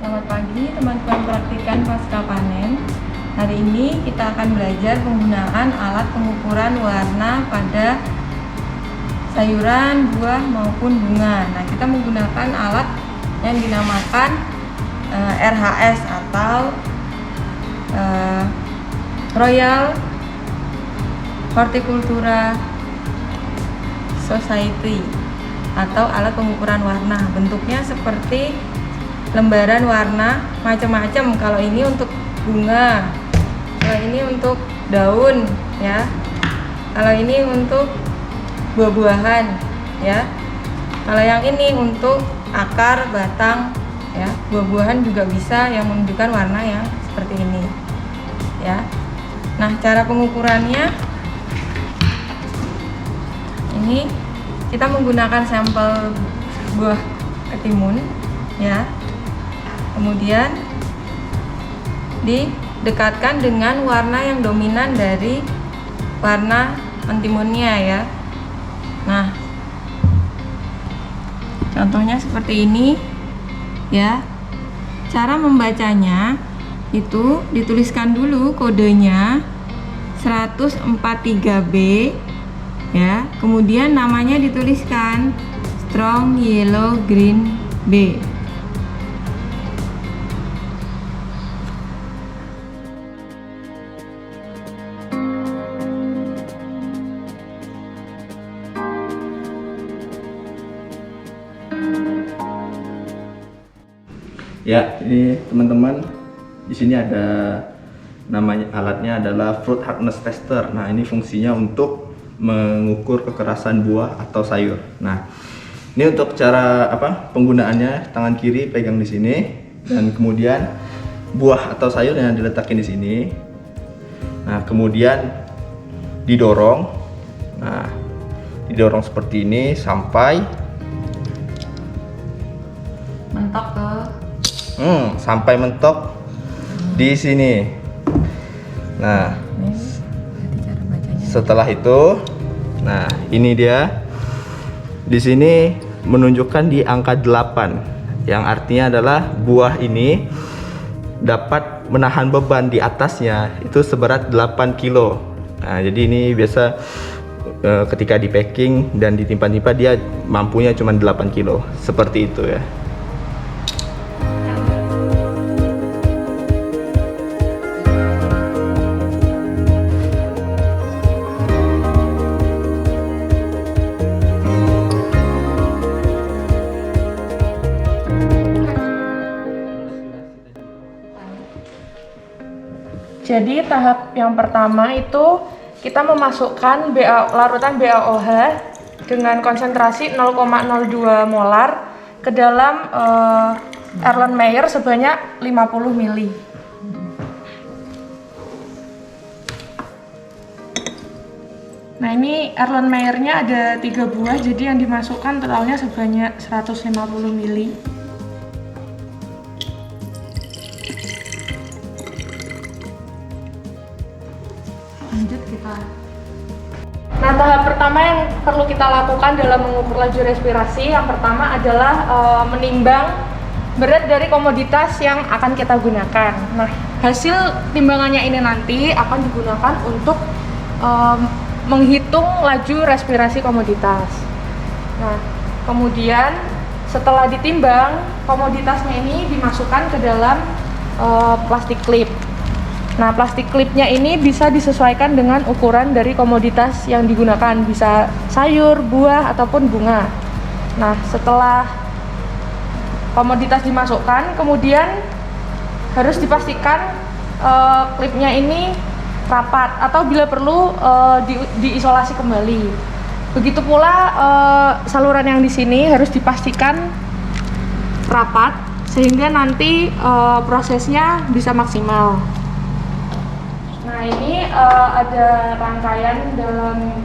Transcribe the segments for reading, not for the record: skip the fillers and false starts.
Selamat pagi teman-teman praktikan pasca panen. Hari ini kita akan belajar penggunaan alat pengukuran warna pada sayuran, buah maupun bunga. Nah, kita menggunakan alat yang dinamakan RHS atau Royal Horticultura Society atau alat pengukuran warna. Bentuknya seperti lembaran warna macam-macam. Kalau ini untuk bunga, kalau ini untuk daun ya, kalau ini untuk buah-buahan ya, kalau yang ini untuk akar, batang ya, buah-buahan juga bisa yang menunjukkan warna yang seperti ini ya. Nah, cara pengukurannya ini kita menggunakan sampel buah ketimun ya, kemudian didekatkan dengan warna yang dominan dari warna mentimunnya ya. Nah, contohnya seperti ini ya. Cara membacanya itu dituliskan dulu kodenya 143B ya, kemudian namanya dituliskan strong yellow green B. Ya, ini teman-teman, di sini ada namanya, alatnya adalah fruit hardness tester. Nah, ini fungsinya untuk mengukur kekerasan buah atau sayur. Nah, ini untuk cara penggunaannya, tangan kiri pegang di sini dan kemudian buah atau sayur yang diletakin di sini. Nah, kemudian didorong. Nah, didorong seperti ini sampai Mentok ke sampai mentok di sini. Nah, setelah itu, nah ini dia. Di sini menunjukkan di angka 8, yang artinya adalah buah ini dapat menahan beban di atasnya itu seberat 8 kilo. Nah, jadi ini biasa ketika di packing dan ditimpa-timpa dia mampunya cuma 8 kilo. Seperti itu ya. Jadi tahap yang pertama itu kita memasukkan larutan BaOH dengan konsentrasi 0,02 molar ke dalam Erlenmeyer sebanyak 50 ml. Nah, ini Erlenmeyernya ada 3 buah, jadi yang dimasukkan totalnya sebanyak 150 ml. Lanjut kita. Nah, tahap pertama yang perlu kita lakukan dalam mengukur laju respirasi, yang pertama adalah menimbang berat dari komoditas yang akan kita gunakan. Nah, hasil timbangannya ini nanti akan digunakan untuk menghitung laju respirasi komoditas. Nah, kemudian setelah ditimbang, komoditasnya ini dimasukkan ke dalam plastik klip. Nah, plastik klipnya ini bisa disesuaikan dengan ukuran dari komoditas yang digunakan, bisa sayur, buah, ataupun bunga. Nah, setelah komoditas dimasukkan, kemudian harus dipastikan klipnya ini rapat atau bila perlu diisolasi kembali. Begitu pula saluran yang di sini harus dipastikan rapat sehingga nanti prosesnya bisa maksimal. Nah, ini ada rangkaian dalam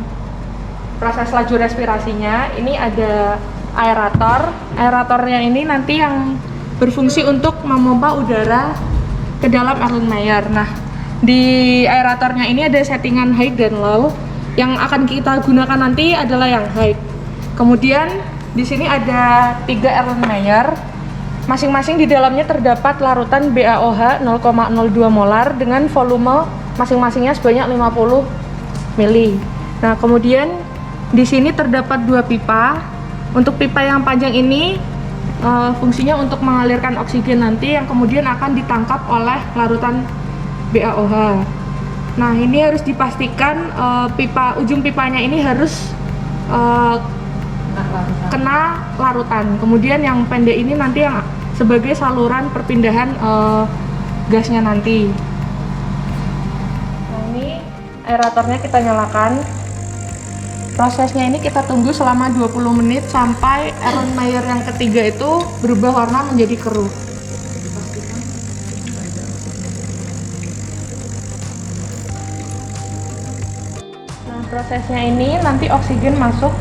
proses laju respirasinya. Ini ada aerator. Aeratornya ini nanti yang berfungsi untuk memompa udara ke dalam Erlenmeyer. Nah, di aeratornya ini ada settingan high dan low. Yang akan kita gunakan nanti adalah yang high. Kemudian di sini ada 3 Erlenmeyer. masing-masing di dalamnya terdapat larutan BaOH 0,02 molar dengan volume masing-masingnya sebanyak 50 mili. Nah, kemudian di sini terdapat 2 pipa. Untuk pipa yang panjang ini fungsinya untuk mengalirkan oksigen nanti yang kemudian akan ditangkap oleh larutan BaOH. Nah, ini harus dipastikan ujung pipanya ini harus kena larutan. Kemudian yang pendek ini nanti yang sebagai saluran perpindahan gasnya nanti. Nah, ini aeratornya kita nyalakan. Prosesnya ini kita tunggu selama 20 menit sampai Erlenmeyer yang ketiga itu berubah warna menjadi keruh. Nah, prosesnya ini nanti oksigen masuk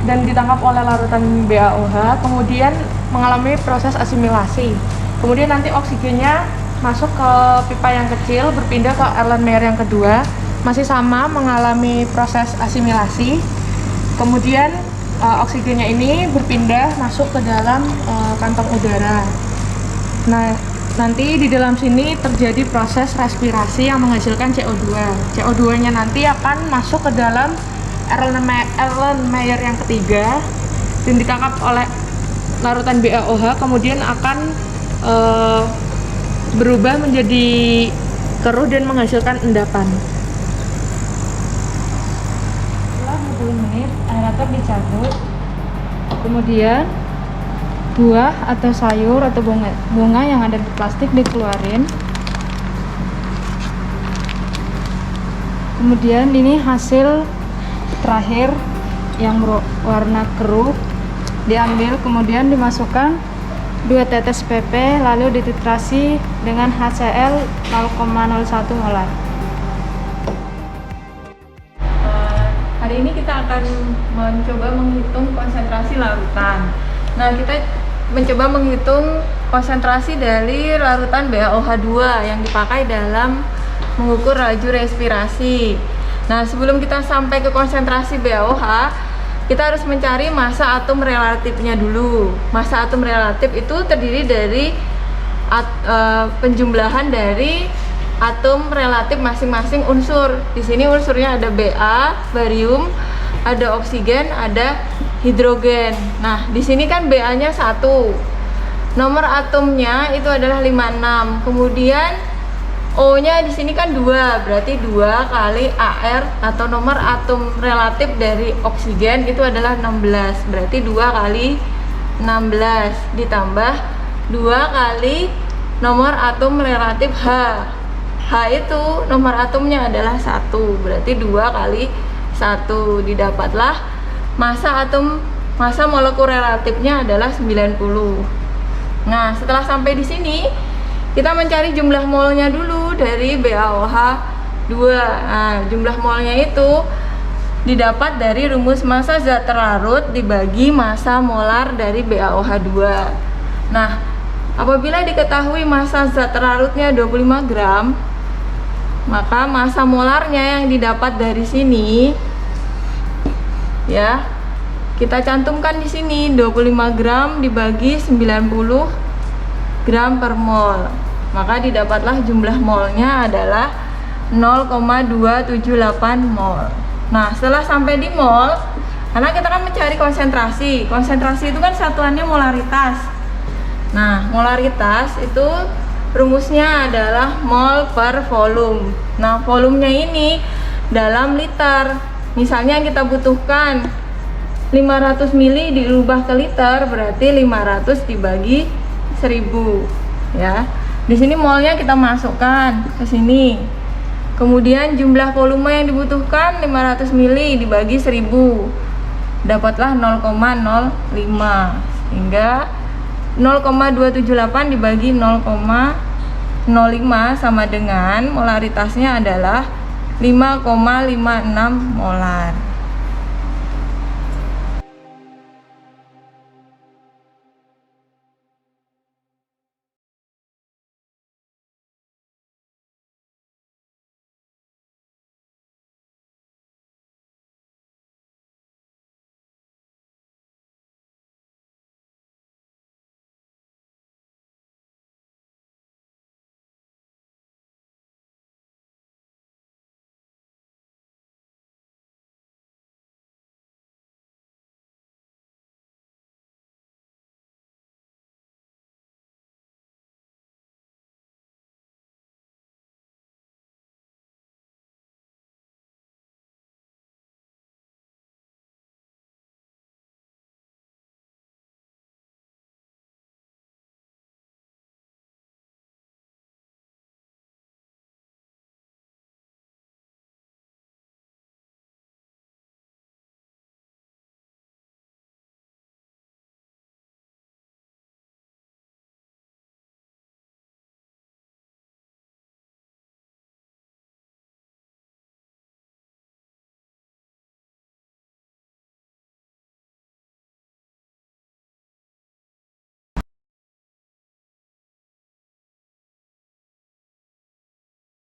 dan ditangkap oleh larutan BaOH, kemudian mengalami proses asimilasi. Kemudian nanti oksigennya masuk ke pipa yang kecil, berpindah ke Erlenmeyer yang kedua, masih sama mengalami proses asimilasi. Kemudian oksigennya ini berpindah masuk ke dalam kantong udara. Nah, nanti di dalam sini terjadi proses respirasi yang menghasilkan CO2. CO2-nya nanti akan masuk ke dalam Erlenmeyer yang ketiga dan ditangkap oleh larutan BaOH, kemudian akan berubah menjadi keruh dan menghasilkan endapan. Setelah 20 menit aerator dicabut, kemudian buah atau sayur atau bunga yang ada di plastik dikeluarin. Kemudian ini hasil terakhir yang warna keruh diambil, kemudian dimasukkan 2 tetes PP lalu dititrasi dengan HCl 0,01 molar. Hari ini kita akan mencoba menghitung konsentrasi larutan. Nah, kita mencoba menghitung konsentrasi dari larutan BaOH2 yang dipakai dalam mengukur laju respirasi. Nah, sebelum kita sampai ke konsentrasi BaOH, kita harus mencari massa atom relatifnya dulu. Massa atom relatif itu terdiri dari penjumlahan dari atom relatif masing-masing unsur. Di sini unsurnya ada Ba, barium, ada oksigen, ada hidrogen. Nah, di sini kan Ba-nya 1. Nomor atomnya itu adalah 56. Kemudian O-nya di sini kan 2, berarti 2 kali Ar atau nomor atom relatif dari oksigen itu adalah 16. Berarti 2 kali 16 ditambah 2 kali nomor atom relatif H. H itu nomor atomnya adalah 1. Berarti 2 kali 1 didapatlah massa molekul relatifnya adalah 90. Nah, setelah sampai di sini kita mencari jumlah molnya dulu dari BaOH2. Nah, jumlah molnya itu didapat dari rumus massa zat terlarut dibagi massa molar dari BaOH2. Nah, apabila diketahui massa zat terlarutnya 25 gram, maka massa molarnya yang didapat dari sini ya, kita cantumkan di sini 25 gram dibagi 90 gram per mol, maka didapatlah jumlah molnya adalah 0,278 mol. Nah, setelah sampai di mol, karena kita kan mencari konsentrasi itu kan satuannya molaritas. Nah, molaritas itu rumusnya adalah mol per volume. Nah, volumenya ini dalam liter. Misalnya kita butuhkan 500 mili dirubah ke liter, berarti 500 dibagi 1000 ya. Di sini molnya kita masukkan ke sini. Kemudian jumlah volume yang dibutuhkan 500 mili dibagi 1000. Dapatlah 0,05. Sehingga 0,278 dibagi 0,05 sama dengan molaritasnya adalah 5,56 molar.